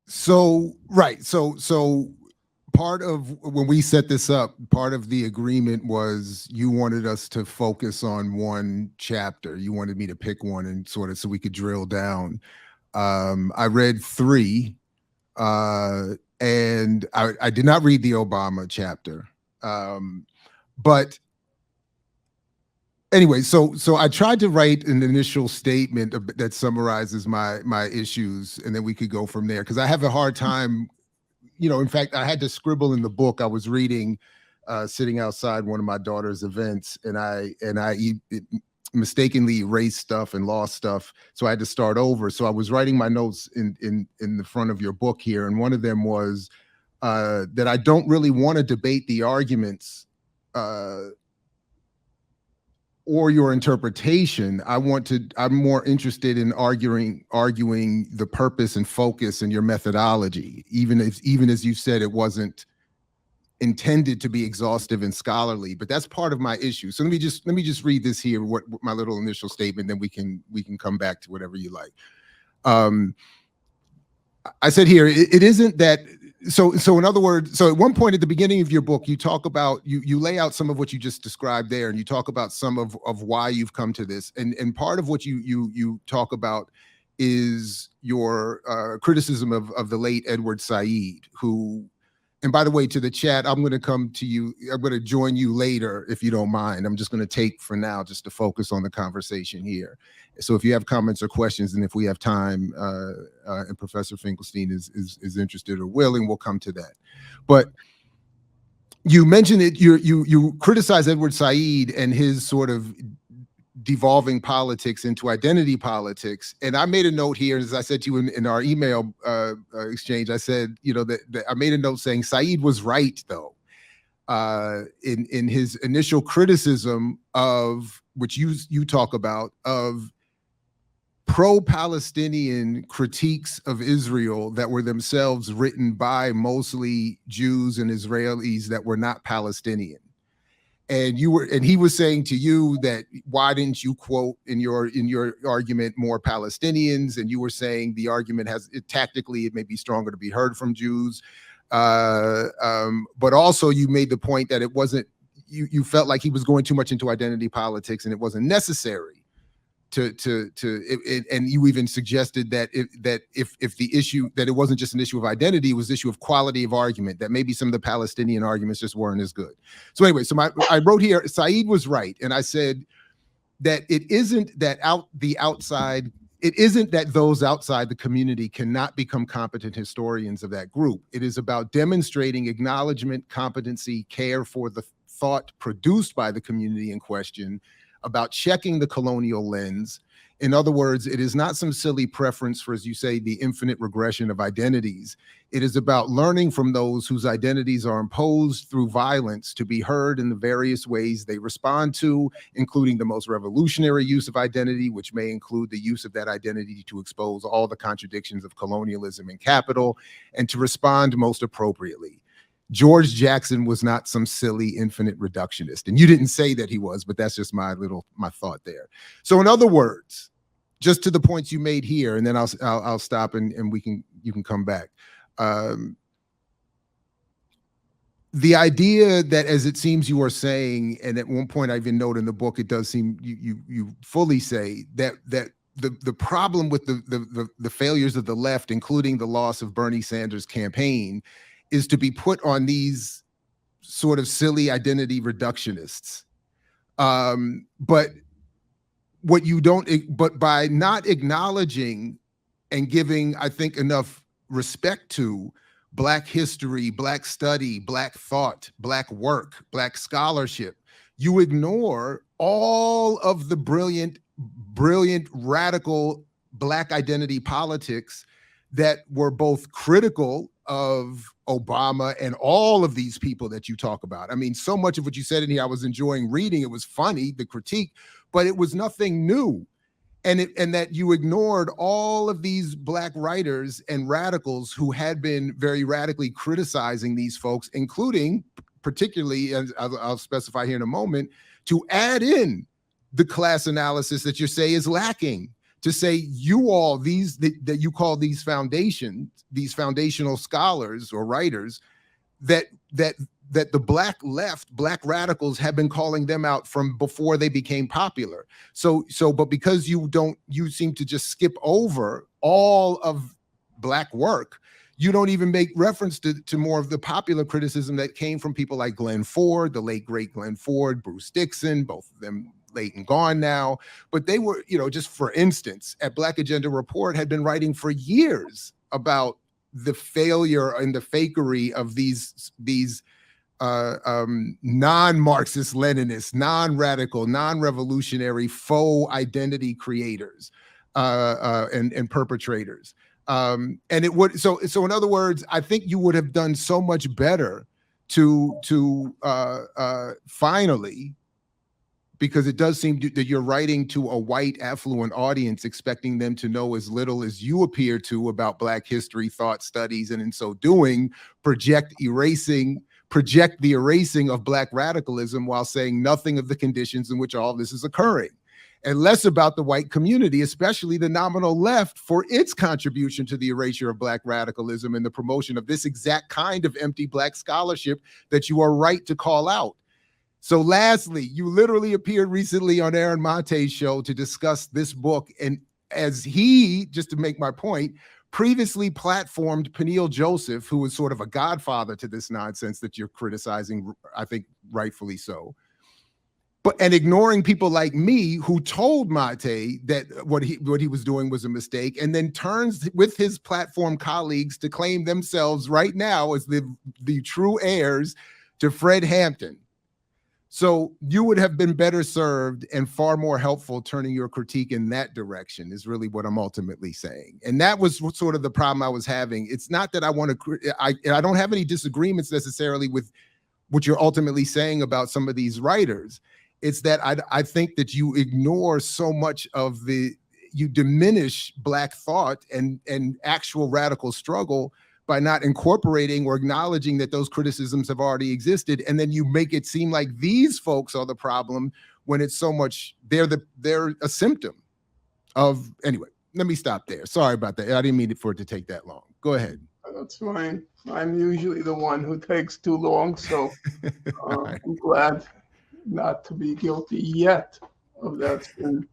So right. So part of when we set this up, part of the agreement was you wanted us to focus on one chapter. You wanted me to pick one and sort of so we could drill down. I read three, and I did not read the Obama chapter. But anyway, so I tried to write an initial statement that summarizes my issues, and then we could go from there because I have a hard time. In fact, I had to scribble in the book I was reading, sitting outside one of my daughter's events, and I mistakenly erased stuff and lost stuff, so I had to start over. So I was writing my notes in the front of your book here, and one of them was that I don't really want to debate the arguments. Or your interpretation. I'm more interested in arguing the purpose and focus and your methodology, even as you said it wasn't intended to be exhaustive and scholarly, but that's part of my issue. So let me just read this here, what my little initial statement, then we can come back to whatever you like. I said here, it isn't that. So in other words, so at one point at the beginning of your book, you talk about you lay out some of what you just described there, and you talk about some of why you've come to this, and part of what you talk about is your criticism of the late Edward Said, who. And by the way, to the chat, I'm going to come to you. I'm going to join you later if you don't mind. I'm just going to take for now just to focus on the conversation here. So if you have comments or questions, and if we have time, and Professor Finkelstein is interested or willing, we'll come to that. But you mentioned it. You criticize Edward Said and his sort of devolving politics into identity politics. And I made a note here, as I said to you in our email exchange, I said, that I made a note saying Said was right, though, in his initial criticism of, which you talk about, of pro-Palestinian critiques of Israel that were themselves written by mostly Jews and Israelis that were not Palestinian. And he was saying to you that why didn't you quote in your argument more Palestinians? And you were saying the argument tactically it may be stronger to be heard from Jews, but also you made the point that it wasn't. You felt like he was going too much into identity politics, and it wasn't necessary and you even suggested that if the issue, that it wasn't just an issue of identity, it was an issue of quality of argument, that maybe some of the Palestinian arguments just weren't as good. So anyway, I wrote here, Said was right, and I said that it isn't that those outside the community cannot become competent historians of that group. It is about demonstrating acknowledgement, competency, care for the thought produced by the community in question, about checking the colonial lens. In other words, it is not some silly preference for, as you say, the infinite regression of identities. It is about learning from those whose identities are imposed through violence to be heard in the various ways they respond to, including the most revolutionary use of identity, which may include the use of that identity to expose all the contradictions of colonialism and capital, and to respond most appropriately. George Jackson was not some silly infinite reductionist. And you didn't say that he was, but that's just my thought there. So in other words, just to the points you made here, and then I'll stop and you can come back. The idea that, as it seems you are saying, and at one point I even note in the book, it does seem you fully say that the problem with the failures of the left, including the loss of Bernie Sanders' campaign, is to be put on these sort of silly identity reductionists. But by not acknowledging and giving, I think, enough respect to Black history, Black study, Black thought, Black work, Black scholarship, you ignore all of the brilliant, radical Black identity politics that were both critical of Obama and all of these people that you talk about. I mean, so much of what you said in here, I was enjoying reading. It was funny, the critique, but it was nothing new. And that you ignored all of these Black writers and radicals who had been very radically criticizing these folks, including, particularly, as I'll specify here in a moment, to add in the class analysis that you say is lacking. to say you all these that you call these foundations, these foundational scholars or writers, that that that the black left, black radicals have been calling them out from before they became popular. But because you seem to just skip over all of black work, you don't even make reference to more of the popular criticism that came from people like Glenn Ford, the late great Glenn Ford, Bruce Dixon, both of them late and gone now. But they were, just for instance, at Black Agenda Report had been writing for years about the failure and the fakery of these non-Marxist Leninists, non-radical, non-revolutionary faux identity creators and perpetrators. And it would so in other words, I think you would have done so much better to finally, because it does seem that you're writing to a white affluent audience, expecting them to know as little as you appear to about Black history, thought, studies, and in so doing, project the erasing of Black radicalism while saying nothing of the conditions in which all this is occurring, and less about the white community, especially the nominal left, for its contribution to the erasure of Black radicalism and the promotion of this exact kind of empty Black scholarship that you are right to call out. So lastly, you literally appeared recently on Aaron Monte's show to discuss this book. And as he, just to make my point, previously platformed Peniel Joseph, who was sort of a godfather to this nonsense that you're criticizing, I think rightfully so. And ignoring people like me who told Mate that what he was doing was a mistake, and then turns with his platform colleagues to claim themselves right now as the true heirs to Fred Hampton. So you would have been better served and far more helpful turning your critique in that direction, is really what I'm ultimately saying. And that was sort of the problem I was having. It's not that I want to, I don't have any disagreements necessarily with what you're ultimately saying about some of these writers. It's that I think that you ignore so much of you diminish Black thought and actual radical struggle by not incorporating or acknowledging that those criticisms have already existed. And then you make it seem like these folks are the problem when it's so much, they're a symptom of, anyway, let me stop there. Sorry about that. I didn't mean for it to take that long. Go ahead. That's fine. I'm usually the one who takes too long, so Right. I'm glad not to be guilty yet of that sin.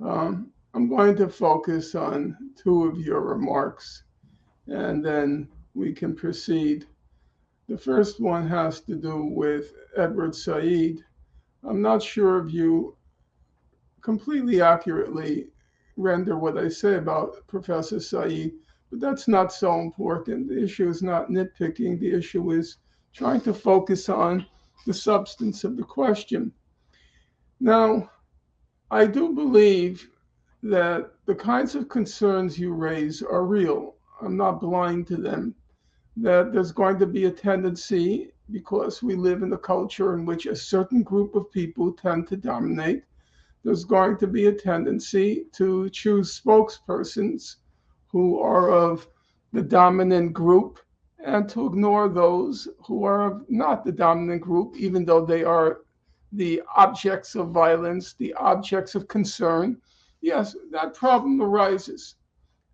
I'm going to focus on two of your remarks, and then we can proceed. The first one has to do with Edward Said. I'm not sure if you completely accurately render what I say about Professor Said, but that's not so important. The issue is not nitpicking. The issue is trying to focus on the substance of the question. Now, I do believe that the kinds of concerns you raise are real. I'm not blind to them. That there's going to be a tendency, because we live in a culture in which a certain group of people tend to dominate, there's going to be a tendency to choose spokespersons who are of the dominant group and to ignore those who are not the dominant group, even though they are the objects of violence, the objects of concern. Yes, that problem arises.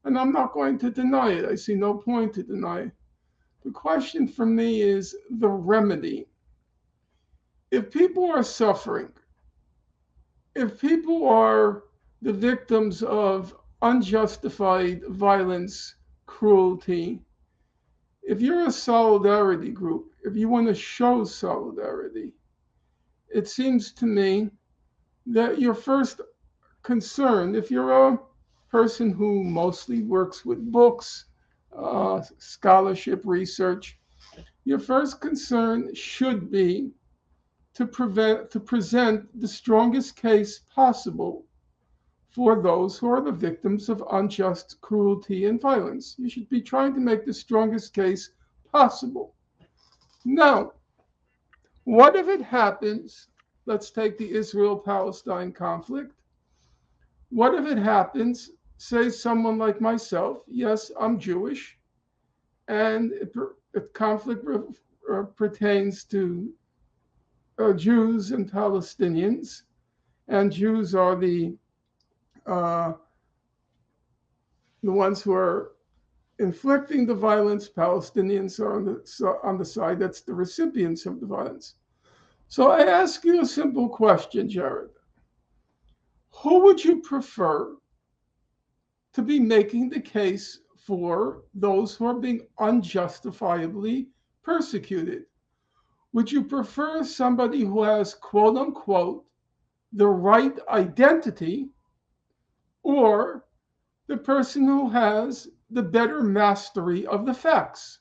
And I'm not going to deny it. I see no point to deny it. The question for me is the remedy. If people are suffering, if people are the victims of unjustified violence, cruelty, if you're a solidarity group, if you want to show solidarity, it seems to me that your first concern, if you're a person who mostly works with books, scholarship, research, your first concern should be to present the strongest case possible for those who are the victims of unjust cruelty and violence. You should be trying to make the strongest case possible. Now, what if it happens? Let's take the Israel-Palestine conflict. What if it happens, say someone like myself, yes, I'm Jewish, and conflict pertains to Jews and Palestinians, and Jews are the the ones who are inflicting the violence, Palestinians are on the side that's the recipients of the violence. So I ask you a simple question, Jared. Who would you prefer to be making the case for those who are being unjustifiably persecuted? Would you prefer somebody who has, quote unquote, the right identity, or the person who has the better mastery of the facts?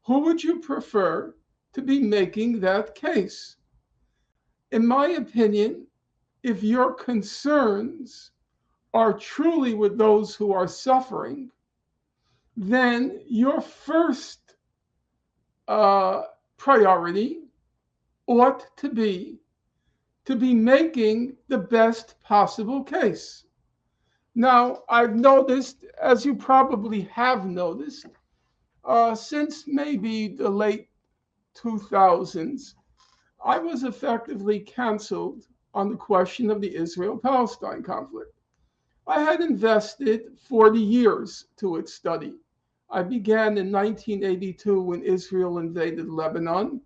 Who would you prefer to be making that case? In my opinion, if your concerns are truly with those who are suffering, then your first priority ought to be making the best possible case. Now, I've noticed, as you probably have noticed, since maybe the late 2000s, I was effectively canceled on the question of the Israel-Palestine conflict. I had invested 40 years to its study. I began in 1982 when Israel invaded Lebanon.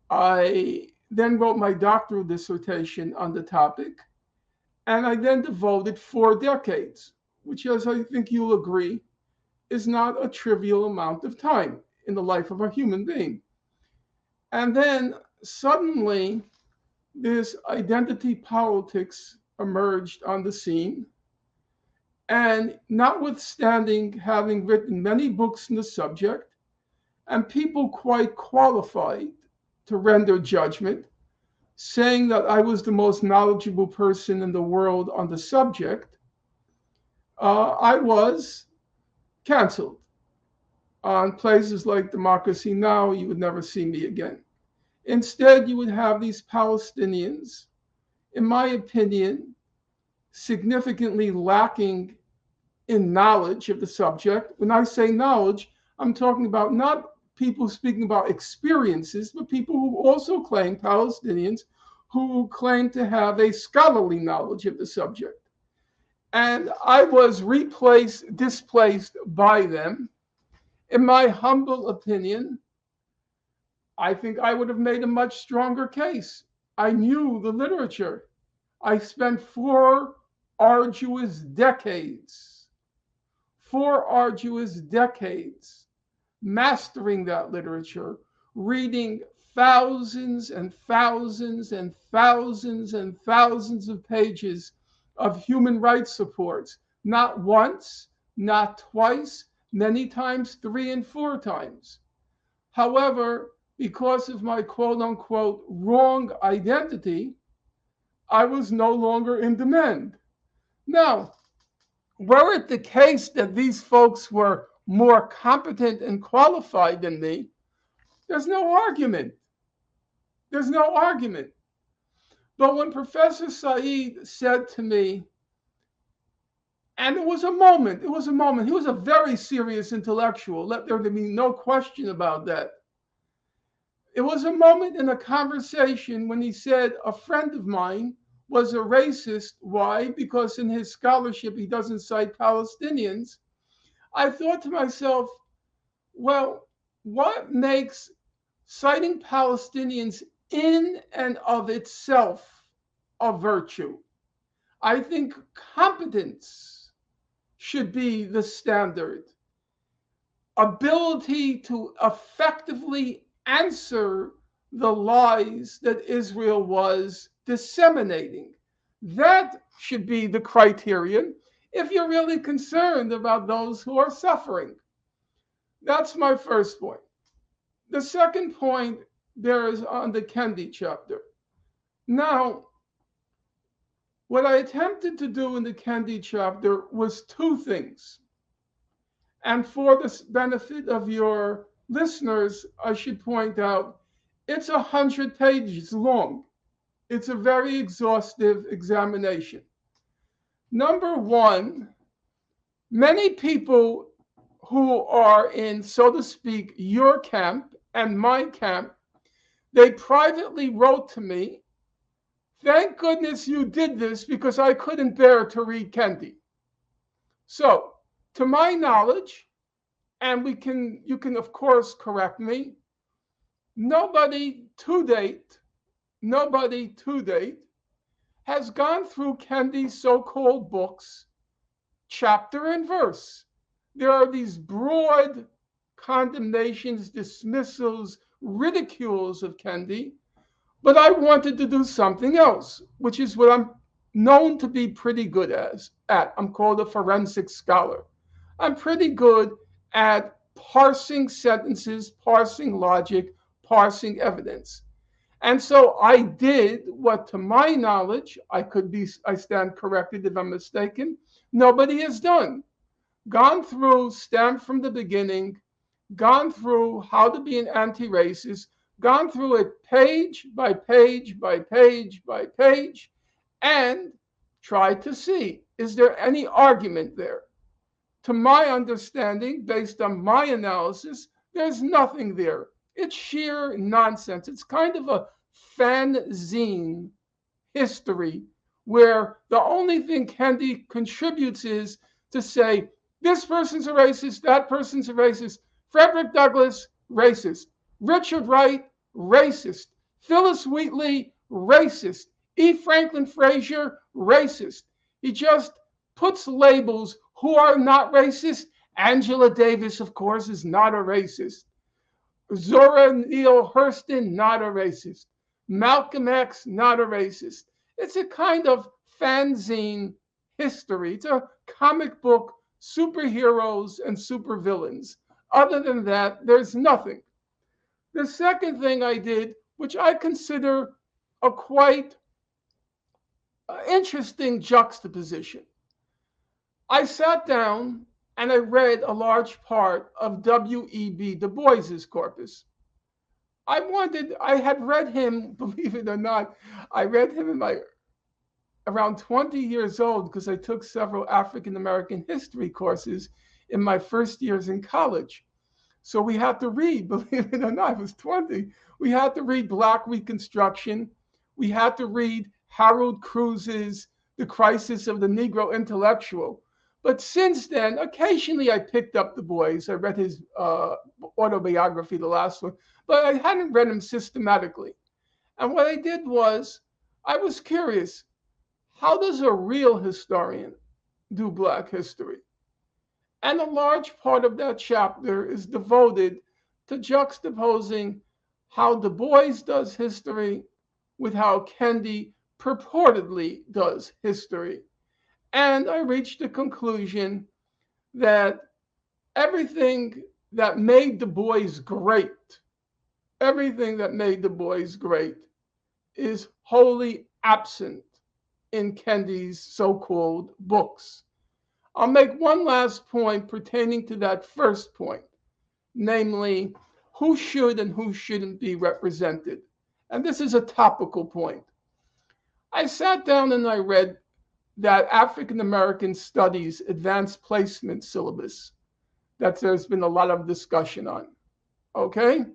I then wrote my doctoral dissertation on the topic, and I then devoted 4 decades, which, as I think you'll agree, is not a trivial amount of time in the life of a human being. And then suddenly, this identity politics emerged on the scene. And notwithstanding having written many books on the subject, and people quite qualified to render judgment, saying that I was the most knowledgeable person in the world on the subject, I was canceled. On places like Democracy Now!, you would never see me again. Instead, you would have these Palestinians, in my opinion, significantly lacking in knowledge of the subject. When I say knowledge, I'm talking about not people speaking about experiences, but people who also claim, Palestinians, who claim to have a scholarly knowledge of the subject. And I was displaced by them. In my humble opinion, I think I would have made a much stronger case. I knew the literature. I spent 4 arduous decades mastering that literature, reading thousands and thousands and thousands and thousands of pages of human rights reports, not once, not twice, many times 3 and 4 times. However, because of my quote unquote wrong identity, I was no longer in demand. Now, were it the case that these folks were more competent and qualified than me, there's no argument. There's no argument. But when Professor Said said to me, and it was a moment, he was a very serious intellectual, let there be no question about that. It was a moment in a conversation when he said a friend of mine was a racist. Why? Because in his scholarship, he doesn't cite Palestinians. I thought to myself, well, what makes citing Palestinians in and of itself a virtue? I think competence should be the standard. Ability to effectively answer the lies that Israel was disseminating. That should be the criterion if you're really concerned about those who are suffering. That's my first point. The second point bears on the Kendi chapter. Now, what I attempted to do in the Kendi chapter was 2 things. And for the benefit of your listeners, I should point out, it's 100 pages long. It's a very exhaustive examination. Number 1, many people who are in, so to speak, your camp and my camp, they privately wrote to me, thank goodness you did this because I couldn't bear to read Kendi. So To my knowledge, and you can of course correct me, nobody to date has gone through Kendi's so-called books chapter and verse. There are these broad condemnations, dismissals, ridicules of Kendi, but I wanted to do something else, which is what I'm known to be pretty good at. I'm called a forensic scholar. I'm pretty good at parsing sentences, parsing logic, parsing evidence. And so I did what, to my knowledge, I stand corrected if I'm mistaken, nobody has done. Gone through, stamped from the beginning, gone through how to be an anti-racist, gone through it page by page by page by page, and tried to see, is there any argument there? To my understanding, based on my analysis, there's nothing there. It's sheer nonsense. It's kind of a fanzine history where the only thing Kendi contributes is to say, this person's a racist, that person's a racist. Frederick Douglass, racist. Richard Wright, racist. Phyllis Wheatley, racist. E. Franklin Frazier, racist. He just puts labels who are not racist. Angela Davis, of course, is not a racist. Zora Neale Hurston, not a racist. Malcolm X, not a racist. It's a kind of fanzine history. It's a comic book, superheroes and supervillains. Other than that, there's nothing. The second thing I did, which I consider a quite interesting juxtaposition, I sat down and I read a large part of W.E.B. Du Bois's corpus. I had read him, believe it or not, I read him in around 20 years old because I took several African American history courses in my first years in college. So we had to read, believe it or not, I was 20. We had to read Black Reconstruction. We had to read Harold Cruz's The Crisis of the Negro Intellectual. But since then, occasionally I picked up Du Bois. I read his autobiography, the last one, but I hadn't read him systematically. And what I did was, I was curious, how does a real historian do Black history? And a large part of that chapter is devoted to juxtaposing how Du Bois does history with how Kendi purportedly does history. And I reached the conclusion that everything that made Du Bois great, is wholly absent in Kendi's so-called books. I'll make one last point pertaining to that first point, namely, who should and who shouldn't be represented. And this is a topical point. I sat down and I read that African American Studies Advanced Placement syllabus that there's been a lot of discussion on. Okay?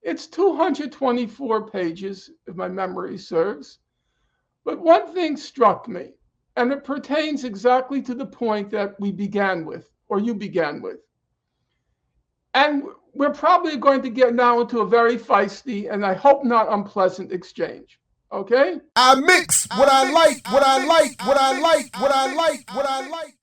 It's 224 pages, if my memory serves. But one thing struck me, and it pertains exactly to the point that we began with, or you began with. And we're probably going to get now into a very feisty and I hope not unpleasant exchange. Okay? I mix what I like, what I like, what I like, what I like, what I like.